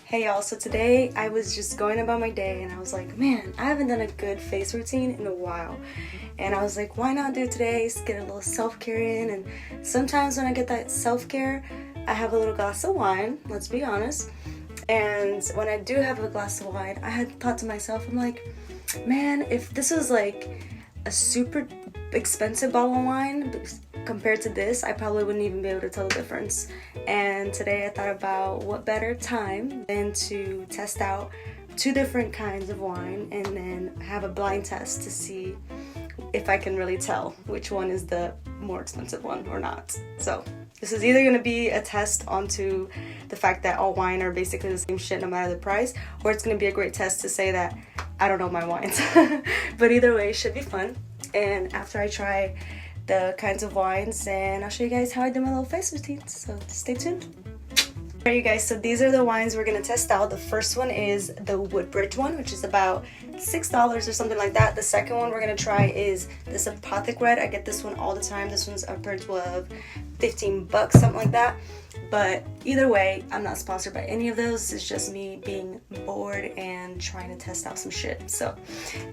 Hey y'all, so today I was just going about my day and I was like, man, I haven't done a good face routine in a while. And I was like, why not do it today? Just get a little self-care in. And sometimes when I get that self-care, I have a little glass of wine, let's be honest. And when I do have a glass of wine, I had thought to myself, I'm like, man, if this was like a super expensive bottle of wine compared to this, I probably wouldn't even be able to tell the difference. And today I thought about what better time than to test out two different kinds of wine and then have a blind test to see if I can really tell which one is the more expensive one or not. So this is either going to be a test onto the fact that all wine are basically the same shit no matter the price, or it's going to be a great test to say that I don't know my wines. But either way, it should be fun. And after I try the kinds of wines, and I'll show you guys how I do my little face routine, so stay tuned. Alright you guys, so these are the wines we're going to test out. The first one is the Woodbridge one, which is about $6 or something like that. The second one we're going to try is this Apothic Red. I get this one all the time. This one's upwards of $15, something like that. But either way, I'm not sponsored by any of those. It's just me being bored and trying to test out some shit. So,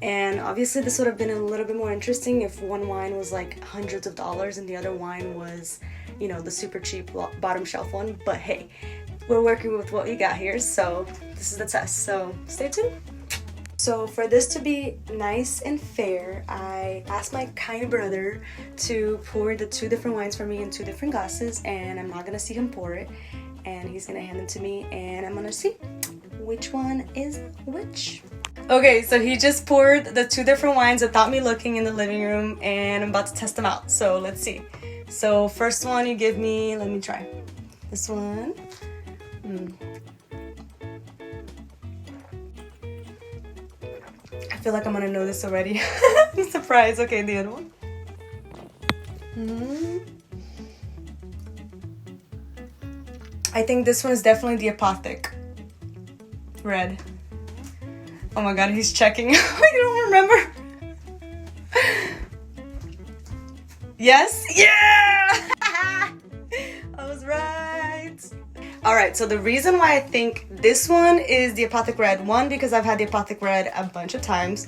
and obviously this would have been a little bit more interesting if one wine was like hundreds of dollars and the other wine was, you know, the super cheap bottom shelf one. But hey, we're working with what we got here, so this is the test. So stay tuned. So for this to be nice and fair, I asked my kind brother to pour the two different wines for me in two different glasses, and I'm not gonna see him pour it, and he's gonna hand them to me, and I'm gonna see which one is which. Okay, so he just poured the two different wines without me looking in the living room, and I'm about to test them out, so let's see. So first one you give me, let me try this one. I feel like I'm gonna know this already. I'm surprised. Okay, the other one. I think this one is definitely the Apothic Red. Oh my god, he's checking. I don't remember. Yes? Yeah! I was right. Alright, so the reason why I think this one is the Apothic Red, one, because I've had the Apothic Red a bunch of times,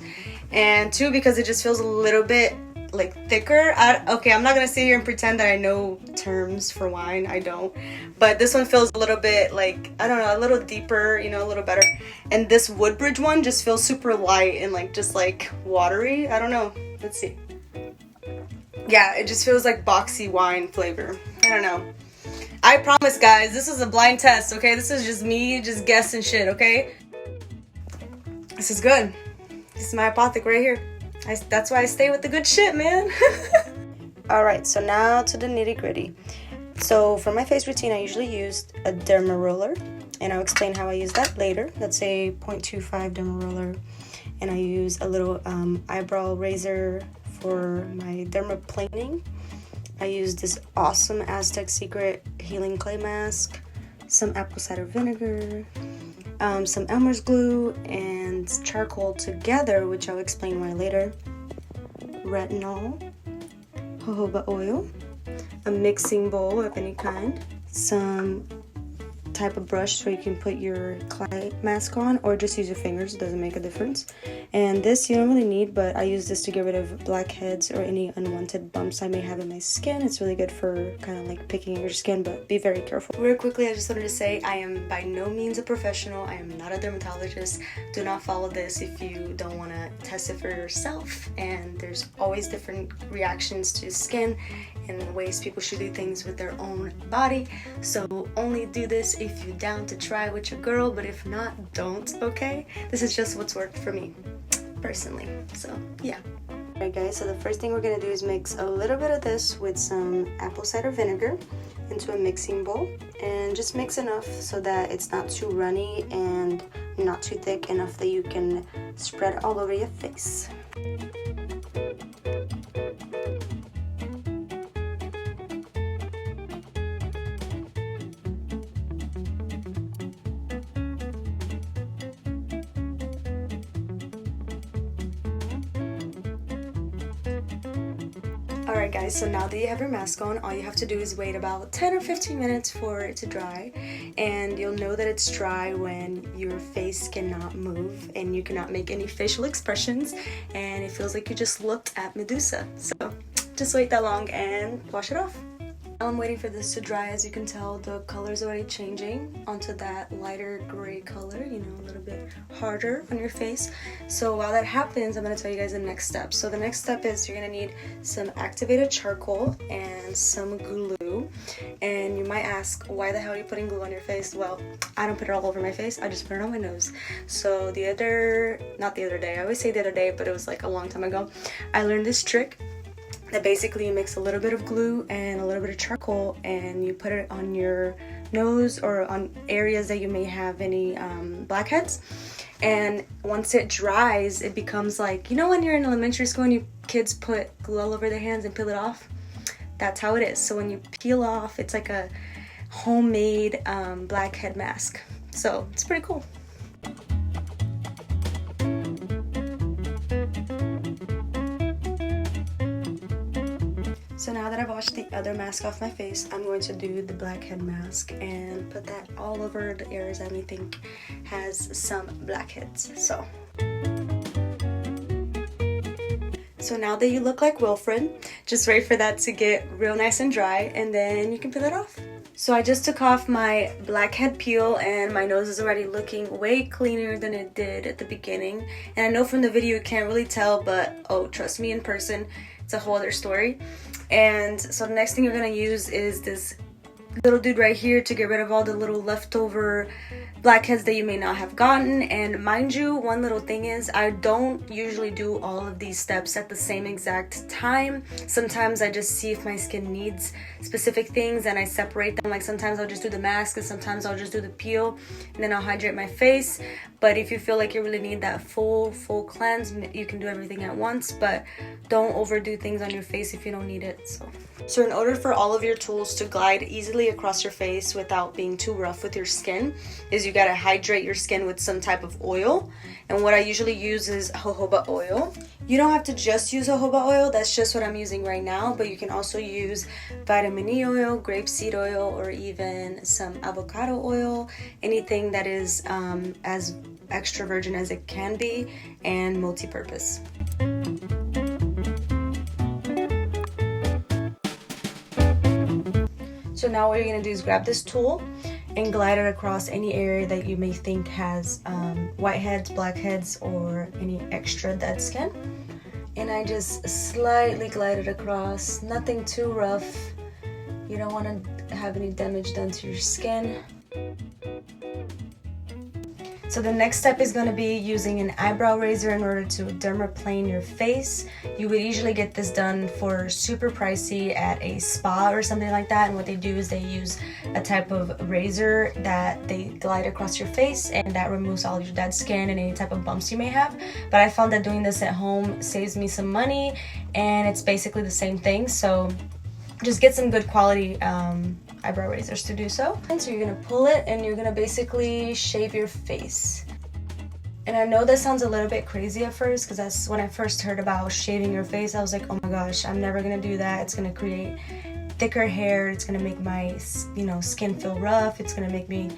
and two, because it just feels a little bit like thicker. Okay, I'm not gonna sit here and pretend that I know terms for wine. I don't. But this one feels a little bit like, I don't know, a little deeper, you know, a little better. And this Woodbridge one just feels super light and like just like watery. I don't know. Let's see. Yeah, it just feels like boxy wine flavor. I don't know. I promise, guys, this is a blind test, okay? This is just me just guessing shit, okay? This is good. This is my Apothic right here. That's why I stay with the good shit, man. Alright, so now to the nitty-gritty. So for my face routine, I usually use a Derma Roller, and I'll explain how I use that later. That's a 0.25 Derma Roller, and I use a little Eyebrow Razor for my derma planing. I use this awesome Aztec Secret Healing Clay Mask, some apple cider vinegar, some Elmer's glue, and charcoal together, which I'll explain why later. Retinol, jojoba oil, a mixing bowl of any kind, some type of brush so you can put your clay mask on, or just use your fingers, it doesn't make a difference. And this you don't really need, but I use this to get rid of blackheads or any unwanted bumps I may have in my skin. It's really good for kind of like picking your skin, but be very careful. Real quickly, I just wanted to say I am by no means a professional. I am not a dermatologist. Do not follow this if you don't want to test it for yourself. And there's always different reactions to skin and ways people should do things with their own body. So only do this if you're down to try with your girl, but if not, don't, okay? This is just what's worked for me personally, so yeah. Alright guys, so the first thing we're gonna do is mix a little bit of this with some apple cider vinegar into a mixing bowl, and just mix enough so that it's not too runny and not too thick, enough that you can spread all over your face. Alright guys, so now that you have your mask on, all you have to do is wait about 10 or 15 minutes for it to dry. and you'll know that it's dry when your face cannot move and you cannot make any facial expressions and it feels like you just looked at Medusa. So just wait that long and wash it off. While I'm waiting for this to dry, as you can tell, the color's already changing onto that lighter gray color, you know, a little bit harder on your face. So while that happens, I'm going to tell you guys the next step. So the next step is you're going to need some activated charcoal and some glue. And you might ask, why the hell are you putting glue on your face? Well, I don't put it all over my face, I just put it on my nose. So not the other day, I always say the other day, but it was like a long time ago, I learned this trick that basically you mix a little bit of glue and a little bit of charcoal and you put it on your nose or on areas that you may have any blackheads. And once it dries, it becomes like, you know when you're in elementary school and kids put glue all over their hands and peel it off? That's how it is. So when you peel off, it's like a homemade blackhead mask. So it's pretty cool. So now that I've washed the other mask off my face, I'm going to do the blackhead mask and put that all over the areas I may think has some blackheads. So now that you look like Wilfred, just wait for that to get real nice and dry and then you can peel it off. So I just took off my blackhead peel and my nose is already looking way cleaner than it did at the beginning. And I know from the video you can't really tell, but oh, trust me, in person, it's a whole other story. And so the next thing you're going to use is this little dude right here to get rid of all the little leftover blackheads that you may not have gotten. And mind you, one little thing is I don't usually do all of these steps at the same exact time. Sometimes I just see if my skin needs specific things and I separate them. Like sometimes I'll just do the mask and sometimes I'll just do the peel and then I'll hydrate my face. But if you feel like you really need that full cleanse, you can do everything at once, but don't overdo things on your face if you don't need it. So in order for all of your tools to glide easily across your face without being too rough with your skin, is you gotta hydrate your skin with some type of oil. And what I usually use is jojoba oil. You don't have to just use jojoba oil, that's just what I'm using right now, but you can also use vitamin E oil, grapeseed oil, or even some avocado oil, anything that is as extra virgin as it can be and multi-purpose. So now what you're going to do is grab this tool and glide it across any area that you may think has whiteheads, blackheads, or any extra dead skin. And I just slightly glide it across, nothing too rough. You don't want to have any damage done to your skin. So the next step is going to be using an eyebrow razor in order to dermaplane your face. You would usually get this done for super pricey at a spa or something like that, and what they do is they use a type of razor that they glide across your face and that removes all your dead skin and any type of bumps you may have. But I found that doing this at home saves me some money and it's basically the same thing, so just get some good quality eyebrow razors to do so. And so you're gonna pull it and you're gonna basically shave your face. And I know that sounds a little bit crazy at first because that's when I first heard about shaving your face. I was like, oh my gosh, I'm never gonna do that. It's gonna create thicker hair. It's gonna make my skin feel rough. It's gonna make me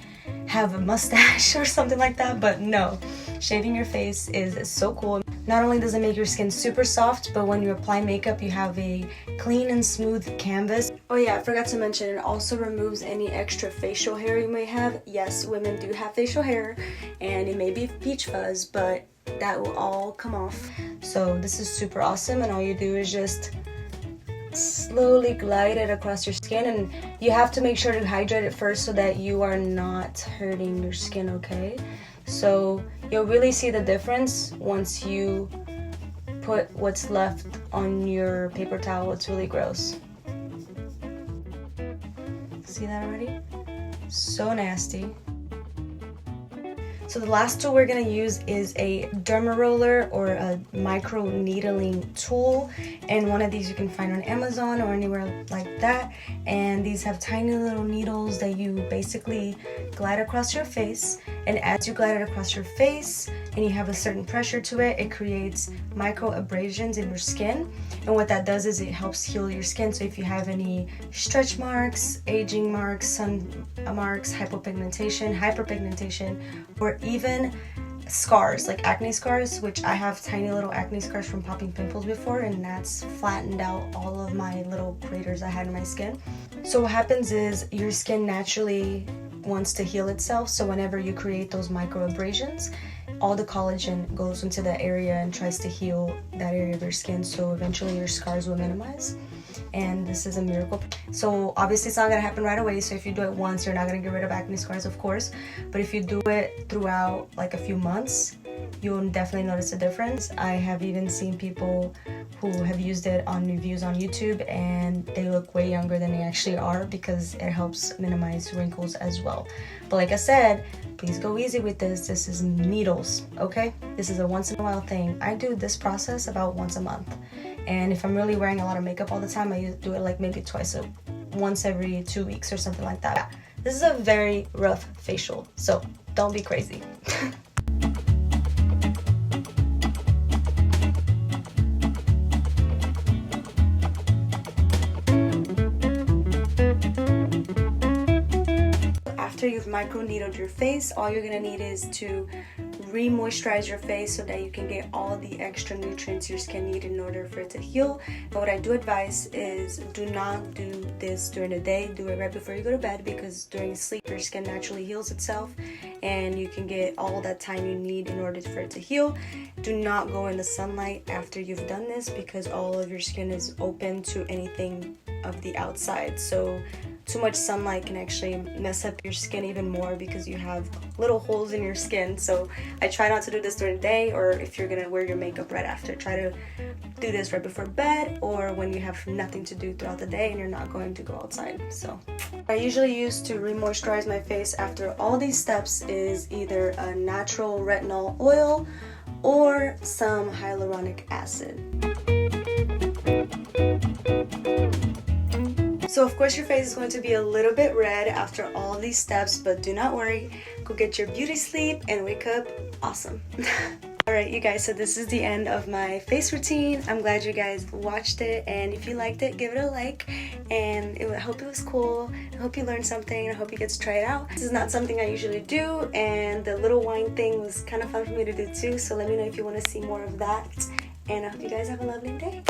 have a mustache or something like that. But no, shaving your face is so cool. Not only does it make your skin super soft, but when you apply makeup, you have a clean and smooth canvas. Oh yeah, I forgot to mention, it also removes any extra facial hair you may have. Yes, women do have facial hair, and it may be peach fuzz, but that will all come off. So this is super awesome, and all you do is just slowly glide it across your skin, and you have to make sure to hydrate it first so that you are not hurting your skin, okay? So you'll really see the difference once you put what's left on your paper towel. It's really gross. See that already? So nasty. So the last tool we're going to use is a Derma Roller or a micro needling tool, and one of these you can find on Amazon or anywhere like that. And these have tiny little needles that you basically glide across your face, and as you glide it across your face, and you have a certain pressure to it, it creates micro abrasions in your skin. And what that does is it helps heal your skin. So if you have any stretch marks, aging marks, sun marks, hyperpigmentation, or even scars like acne scars, which I have tiny little acne scars from popping pimples before, and that's flattened out all of my little craters I had in my skin. So what happens is your skin naturally wants to heal itself, so whenever you create those micro abrasions, all the collagen goes into that area and tries to heal that area of your skin, so eventually your scars will minimize. And this is a miracle. So obviously it's not gonna happen right away, so if you do it once, you're not gonna get rid of acne scars, of course, but if you do it throughout like a few months, you'll definitely notice a difference. I have even seen people who have used it on reviews on YouTube, and they look way younger than they actually are because it helps minimize wrinkles as well. But like I said, please go easy with this. This is needles, okay? This is a once in a while thing. I do this process about once a month. And if I'm really wearing a lot of makeup all the time, I do it like maybe once every 2 weeks or something like that. This is a very rough facial, so don't be crazy. After you've microneedled your face, all you're gonna need is to re-moisturize your face so that you can get all the extra nutrients your skin needs in order for it to heal. But what I do advise is do not do this during the day. Do it right before you go to bed, because during sleep your skin naturally heals itself and you can get all that time you need in order for it to heal. Do not go in the sunlight after you've done this, because all of your skin is open to anything of the outside. So too much sunlight can actually mess up your skin even more because you have little holes in your skin. So I try not to do this during the day, or if you're gonna wear your makeup right after, try to do this right before bed or when you have nothing to do throughout the day and you're not going to go outside. So I usually use to re-moisturize my face after all these steps is either a natural retinol oil or some hyaluronic acid. So of course your face is going to be a little bit red after all these steps, but do not worry. Go get your beauty sleep and wake up awesome. Alright you guys, so this is the end of my face routine. I'm glad you guys watched it, and if you liked it, give it a like, and I hope it was cool. I hope you learned something, and I hope you get to try it out. This is not something I usually do, and the little wine thing was kind of fun for me to do too, so let me know if you want to see more of that, and I hope you guys have a lovely day.